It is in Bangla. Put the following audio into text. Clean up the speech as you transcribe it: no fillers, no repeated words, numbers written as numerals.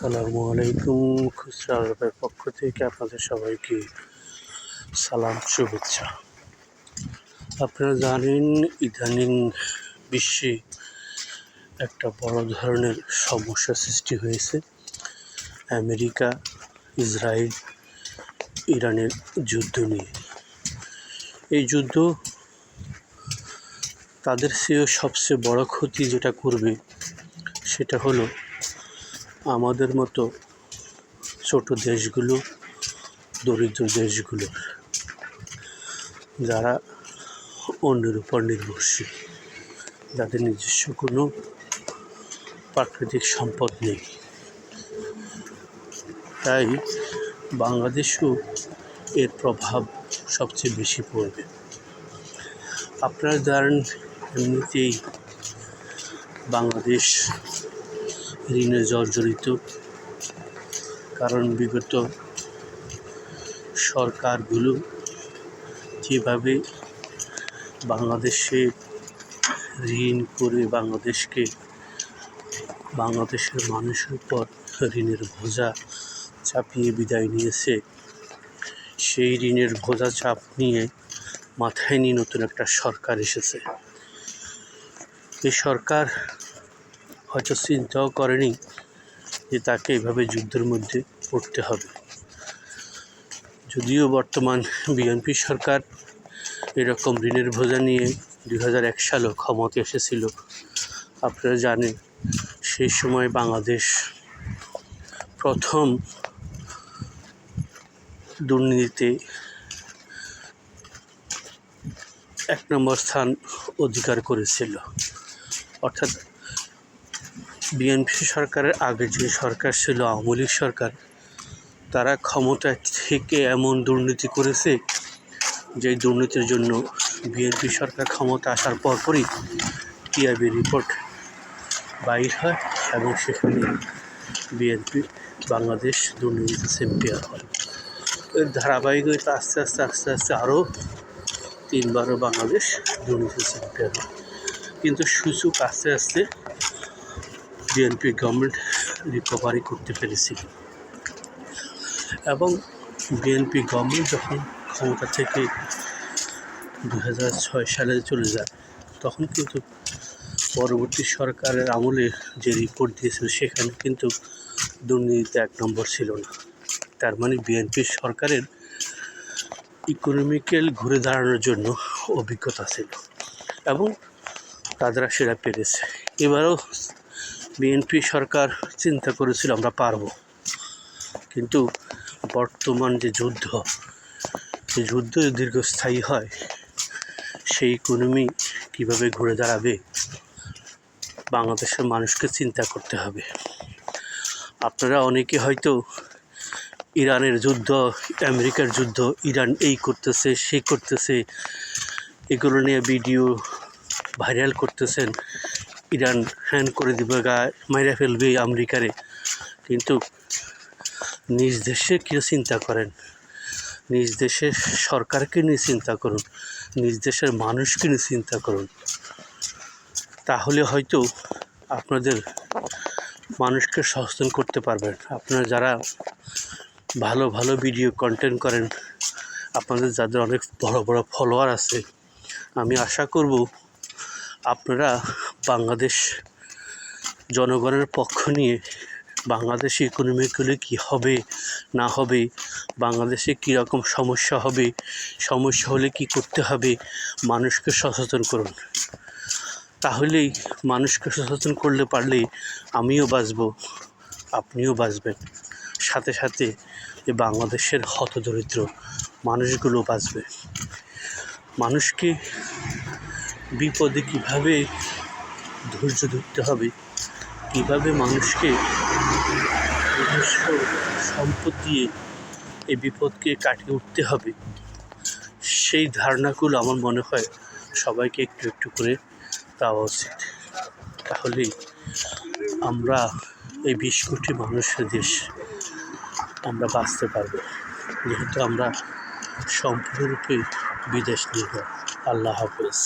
আসসালামু আলাইকুম। খুচরা আরবের পক্ষ থেকে আপনাদের সবাইকে সালাম, শুভেচ্ছা। আপনারা জানেন ইদানিং বিশ্বে একটা বড় ধরনের সমস্যা সৃষ্টি হয়েছে। আমেরিকা, ইসরায়েল, ইরানের যুদ্ধ নিয়ে। এই যুদ্ধ তাদের চেয়েও সবচেয়ে বড় ক্ষতি যেটা করবে সেটা হলো আমাদের মতো ছোট দেশগুলো, দরিদ্র দেশগুলো, যারা অন্যের উপর নির্ভরশীল, যাদের নিজস্ব কোনো প্রাকৃতিক সম্পদ নেই। তাই বাংলাদেশেও এর প্রভাব সবচেয়ে বেশি পড়বে। আপনারা জানেন এমনিতেই বাংলাদেশ ঋণে জর্জরিত, কারণ বিগত সরকারগুলো যেভাবে বাংলাদেশে ঋণ করে বাংলাদেশের মানুষের উপর ঋণের বোঝা চাপিয়ে বিদায় নিয়েছে, সেই ঋণের বোঝা চাপ নিয়ে মাথায় নিয়ে নতুন একটা সরকার এসেছে। এই সরকার হয়তো চিন্তাও করেনি যে তাকে এভাবে যুদ্ধের মধ্যে পড়তে হবে। যদিও বর্তমান বিএনপি সরকার এরকম ঋণের বোঝা নিয়ে 2001 সালেও ক্ষমতা এসেছিল। আপনারা জানেন সেই সময় বাংলাদেশ প্রথম দুর্নীতিতে 1 নম্বর স্থান অধিকার করেছিল। অর্থাৎ বিএনপি সরকারের আগে যে সরকার ছিল, আওয়ামী লীগ সরকার, তারা ক্ষমতা থেকে এমন দুর্নীতি করেছে যে দুর্নীতির জন্য বিএনপি সরকার ক্ষমতা আসার পরপরই টিআইবি রিপোর্ট বাইর হয় এবং সেখানে বিএনপি বাংলাদেশ দুর্নীতিতে চ্যাম্পিয়ন হয়। এর ধারাবাহিকতা আস্তে আস্তে আরও 3বারও বাংলাদেশ দুর্নীতিতে চ্যাম্পিয়ন হয়। কিন্তু সূচক আস্তে আস্তে বিএনপি গভর্নমেন্ট রিকভারি করতে পেরেছিল এবং বিএনপি গভর্নমেন্ট যখন ক্ষমতা থেকে 2006 সালে চলে যায়, তখন কিন্তু পরবর্তী সরকারের আমলে যে রিপোর্ট দিয়েছিল সেখানে কিন্তু দুর্নীতিতে 1 নম্বর ছিল না। তার মানে বিএনপি সরকারের ইকোনমিক্যাল ঘুরে দাঁড়ানোর জন্য অভিজ্ঞতা ছিল এবং তারা সেটা পেরেছে। এবারও বিএনপি সরকার চিন্তা করেছিল আমরা পারবো, কিন্তু বর্তমান যে যুদ্ধ দীর্ঘস্থায়ী হয়, সেই ইকোনমি কীভাবে ঘুরে দাঁড়াবে বাংলাদেশের মানুষকে চিন্তা করতে হবে। আপনারা অনেকে হয়তো ইরানের যুদ্ধ, আমেরিকার যুদ্ধ, ইরান এই করতেছে সেই করতেছে এগুলো নিয়ে ভিডিও ভাইরাল করতেছেন, ইরান হ্যান করে দিবে, মাইরা ফেলবে আমেরিকারে। কিন্তু নিজ দেশে কেউ চিন্তা করেন, নিজ দেশের সরকারকে নিয়ে চিন্তা করুন, নিজ দেশের মানুষকে নিয়ে চিন্তা করুন। তাহলে হয়তো আপনাদের মানুষকে সচেতন করতে পারবেন। আপনারা যারা ভালো ভালো ভিডিও কন্টেন্ট করেন, আপনাদের যাদের অনেক বড় বড় ফলোয়ার আছে, আমি আশা করব আপনারা বাংলাদেশ জনগণের পক্ষ নিয়ে বাংলাদেশে ইকোনমিক্যালি কী হবে না হবে, বাংলাদেশে কীরকম সমস্যা হবে, সমস্যা হলে কি করতে হবে, মানুষকে সচেতন করুন। তাহলেই মানুষকে সচেতন করলে পারলেই আমিও বাঁচব, আপনিও বাঁচবেন, সাথে সাথে এই বাংলাদেশের হতদরিদ্র মানুষগুলো বাঁচবে। মানুষকে বিপদে কীভাবে ধৈর্য ধরতে হবে, কীভাবে মানুষকে নিজস্ব সম্পদ দিয়ে এই বিপদকে কাটিয়ে উঠতে হবে, সেই ধারণাগুলো আমার মনে হয় সবাইকে একটু একটু করে দেওয়া উচিত। তাহলেই আমরা এই 20 কোটি মানুষের দেশ আমরা বাঁচতে পারবো, যেহেতু আমরা সম্পূর্ণরূপে বিদেশ নির্ভর। আল্লাহ হাফেজ।